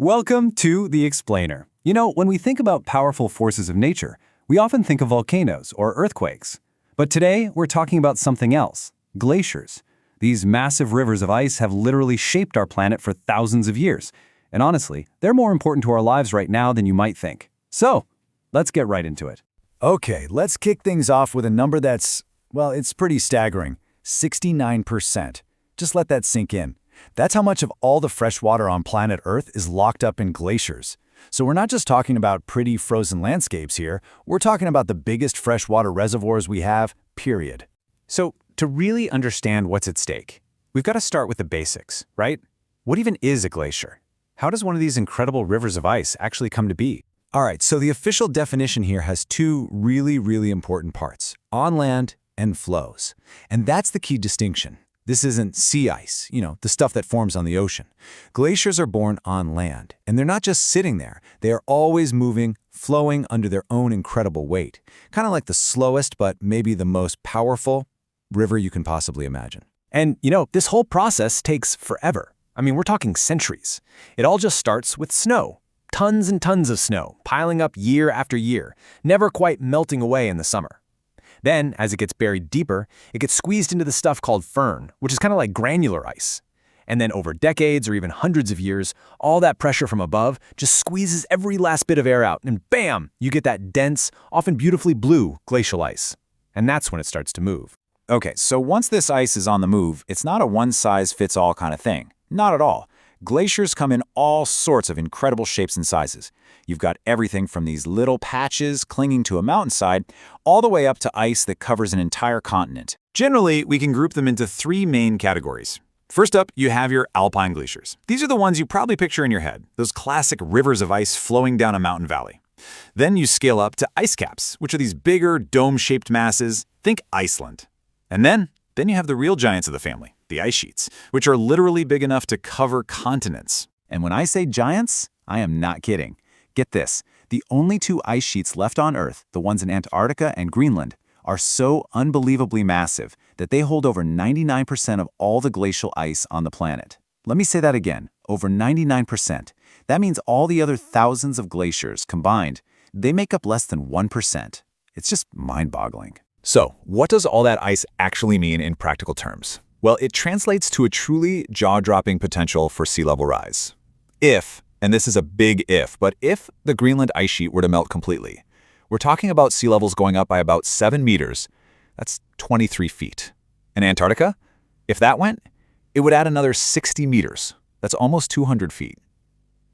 Welcome to The Explainer. You know, when we think about powerful forces of nature, we often think of volcanoes or earthquakes. But today, we're talking about something else, glaciers. These massive rivers of ice have literally shaped our planet for thousands of years. And honestly, they're more important to our lives right now than you might think. So, let's get right into it. Okay, let's kick things off with a number that's, well, it's pretty staggering. 69%. Just let that sink in. That's how much of all the fresh water on planet Earth is locked up in glaciers. So we're not just talking about pretty frozen landscapes here, we're talking about the biggest freshwater reservoirs we have, period. So, to really understand what's at stake, we've got to start with the basics, right? What even is a glacier? How does one of these incredible rivers of ice actually come to be? All right, so the official definition here has two really important parts, on land and flows. And that's the key distinction. This isn't sea ice, the stuff that forms on the ocean. Glaciers are born on land, and they're not just sitting there. They are always moving, flowing under their own incredible weight. Kind of like the slowest, but maybe the most powerful river you can possibly imagine. And, this whole process takes forever. I mean, we're talking centuries. It all just starts with snow. Tons and tons of snow, piling up year after year, never quite melting away in the summer. Then, as it gets buried deeper, it gets squeezed into the stuff called firn, which is kind of like granular ice. And then over decades or even hundreds of years, all that pressure from above just squeezes every last bit of air out, and bam, you get that dense, often beautifully blue glacial ice. And that's when it starts to move. Okay, so once this ice is on the move, it's not a one-size-fits-all kind of thing. Not at all. Glaciers come in all sorts of incredible shapes and sizes. You've got everything from these little patches clinging to a mountainside all the way up to ice that covers an entire continent. Generally, we can group them into three main categories. First up, you have your Alpine glaciers. These are the ones you probably picture in your head, those classic rivers of ice flowing down a mountain valley. Then you scale up to ice caps, which are these bigger, dome-shaped masses. Think Iceland. And then you have the real giants of the family, the ice sheets, which are literally big enough to cover continents. And when I say giants, I am not kidding. Get this, the only two ice sheets left on Earth, the ones in Antarctica and Greenland, are so unbelievably massive that they hold over 99% of all the glacial ice on the planet. Let me say that again, over 99%. That means all the other thousands of glaciers combined, they make up less than 1%. It's just mind-boggling. So, what does all that ice actually mean in practical terms? Well, it translates to a truly jaw-dropping potential for sea level rise. If, and this is a big if, but if the Greenland ice sheet were to melt completely, we're talking about sea levels going up by about 7 meters. That's 23 feet. And Antarctica? If that went, it would add another 60 meters. That's almost 200 feet.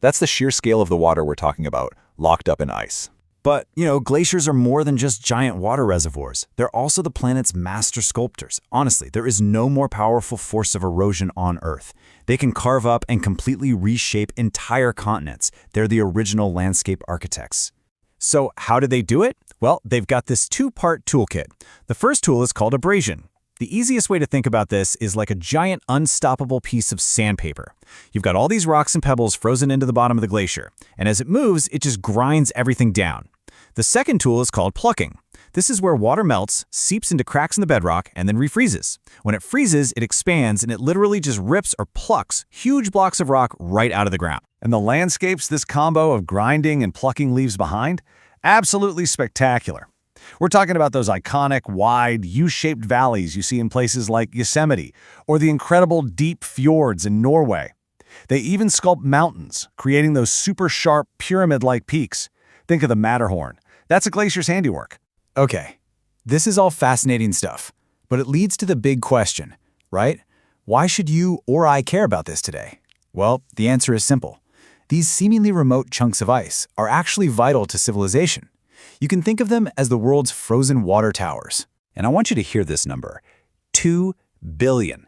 That's the sheer scale of the water we're talking about, locked up in ice. But, glaciers are more than just giant water reservoirs. They're also the planet's master sculptors. Honestly, there is no more powerful force of erosion on Earth. They can carve up and completely reshape entire continents. They're the original landscape architects. So how do they do it? Well, they've got this two-part toolkit. The first tool is called abrasion. The easiest way to think about this is like a giant unstoppable piece of sandpaper. You've got all these rocks and pebbles frozen into the bottom of the glacier, and as it moves, it just grinds everything down. The second tool is called plucking. This is where water melts, seeps into cracks in the bedrock, and then refreezes. When it freezes, it expands, and it literally just rips or plucks huge blocks of rock right out of the ground. And the landscapes this combo of grinding and plucking leaves behind? Absolutely spectacular. We're talking about those iconic, wide, U-shaped valleys you see in places like Yosemite, or the incredible deep fjords in Norway. They even sculpt mountains, creating those super sharp, pyramid-like peaks. Think of the Matterhorn. That's a glacier's handiwork. Okay, this is all fascinating stuff, but it leads to the big question, right? Why should you or I care about this today? Well, the answer is simple. These seemingly remote chunks of ice are actually vital to civilization. You can think of them as the world's frozen water towers. And I want you to hear this number, 2 billion.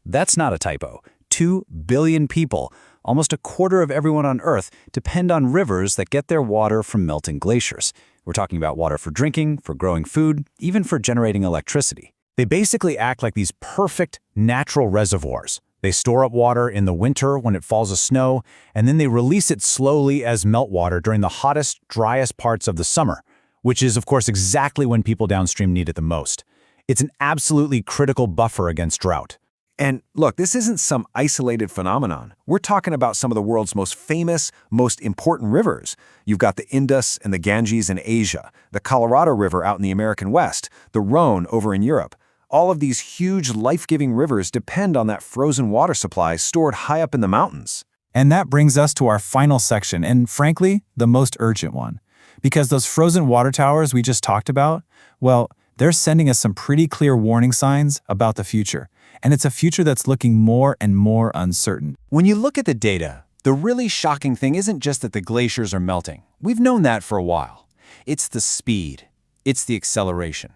That's not a typo. 2 billion people, almost a quarter of everyone on Earth, depend on rivers that get their water from melting glaciers. We're talking about water for drinking, for growing food, even for generating electricity. They basically act like these perfect natural reservoirs. They store up water in the winter when it falls as snow, and then they release it slowly as meltwater during the hottest, driest parts of the summer, which is, of course, exactly when people downstream need it the most. It's an absolutely critical buffer against drought. And look, this isn't some isolated phenomenon. We're talking about some of the world's most famous, most important rivers. You've got the Indus and the Ganges in Asia, the Colorado River out in the American West, the Rhone over in Europe. All of these huge, life-giving rivers depend on that frozen water supply stored high up in the mountains. And that brings us to our final section, and frankly, the most urgent one. Because those frozen water towers we just talked about, well, they're sending us some pretty clear warning signs about the future. And it's a future that's looking more and more uncertain. When you look at the data, the really shocking thing isn't just that the glaciers are melting. We've known that for a while. It's the speed. It's the acceleration.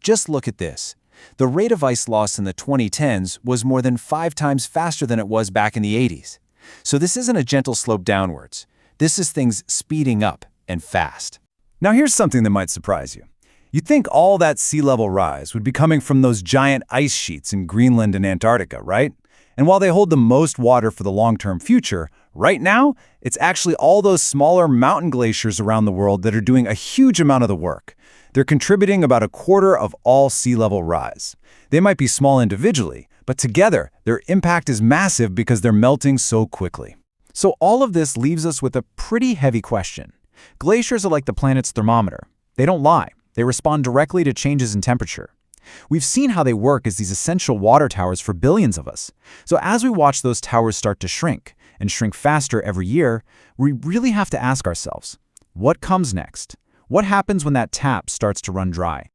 Just look at this. The rate of ice loss in the 2010s was more than 5 times faster than it was back in the 80s. So this isn't a gentle slope downwards. This is things speeding up and fast. Now here's something that might surprise you. You'd think all that sea level rise would be coming from those giant ice sheets in Greenland and Antarctica, right? And while they hold the most water for the long-term future, right now, it's actually all those smaller mountain glaciers around the world that are doing a huge amount of the work. They're contributing about 1/4 of all sea level rise. They might be small individually, but together, their impact is massive because they're melting so quickly. So all of this leaves us with a pretty heavy question. Glaciers are like the planet's thermometer. They don't lie. They respond directly to changes in temperature. We've seen how they work as these essential water towers for billions of us. So as we watch those towers start to shrink, and shrink faster every year, we really have to ask ourselves, what comes next? What happens when that tap starts to run dry?